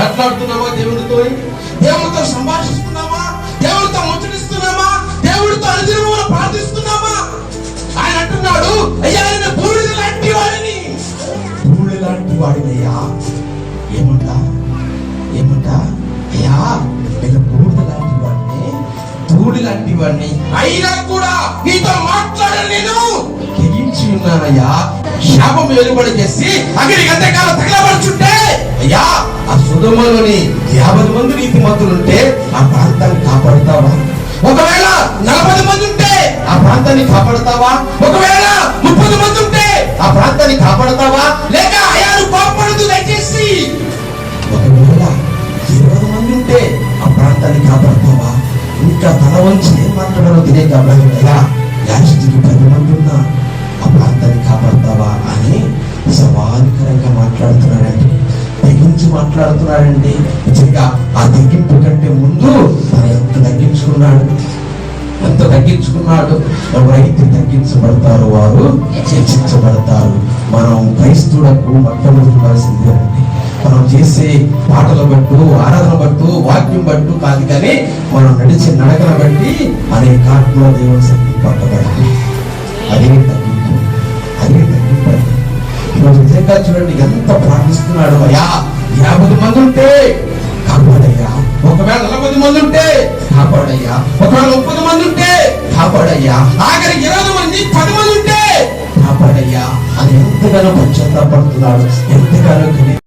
మాట్లాడుతున్నామా దేవుడితో? దేవుడితో సంభాషిస్తున్నామా? దేవుడితో ముచ్చటిస్తున్నామా? దేవుడితో అనుదినమున ప్రార్థిస్తున్నామా? ఆయన అంటున్నాడు, అయ్యా నేను బూడిద లాంటి వాడిని, బూడిద లాంటి వాడినయ్యా. ఏమంటా అయ్యా నేను బూడిద లాంటి వాడిని, ధూళి లాంటి వాడిని, అయినా కూడా నీతో మాట్లాడను, నేను తెగించి ఉన్నానయ్యా. శాపం వెలువడి చేసి అక్కడికి అంతకాలం తగలబడుచుంటే, అయ్యా ఆ సొదొమలోని 50 మంది నీతిమంతులుంటే ఆ ప్రాంతాన్ని కాపాడుతావా? ఒకవేళ 40 మంది ఉంటే ఆ ప్రాంతాన్ని కాపాడుతావా? ఒకవేళ 30 మంది ఉంటే ఆ ప్రాంతాన్ని కాపాడుతావా? లేక అయ్యారు కోపడదు దయచేసి, ఒకవేళ 20 మంది ఉంటే ఆ ప్రాంతాన్ని కాపాడుతావా? ఇంకా తల వంచి ఏం మాట్లాడాలో తెలియక అయ్యా లాస్ట్కి 10 మంది ఉన్నా ఆ ప్రాంతాన్ని కాపాడుతావా అని సవాలుకరంగా మాట్లాడుతున్నాడండి, తెగించి మాట్లాడుతున్నాడండి. నిజంగా ఆ తెగింపు కంటే ముందు తను ఎంత తగ్గించుకున్నాడు. ఎవరైతే తగ్గించబడతారో వారు చర్చించబడతారు. మనం క్రైస్తవులకు మొట్టమొదటివాల్సిందేనండి. మనం చేసే పాటలు బట్టు, ఆరాధన బట్టు, వాక్యం బట్టు కాదు, కానీ మనం నడిచే నడకన బట్టి అనేక ఆత్మ దేవుని శక్తి పట్టబడాలి. అదే తగ్గింపు. ఈరోజు నిజంగా చూడండి ఎంత ప్రార్థిస్తున్నాడు. అయ్యా 50 మంది ఉంటే కాపాడయ్యా, ఒకవేళ 40 మంది ఉంటే కాపాడయ్యా, ఒకవేళ 30 మంది ఉంటే కాపాడయ్యా, ఆఖరి 20 మంది 10 మంది ఉంటే కాపాడయ్యా అని ఎంతగానో పశ్చాత్తాపడుతున్నాడు, ఎంతగానో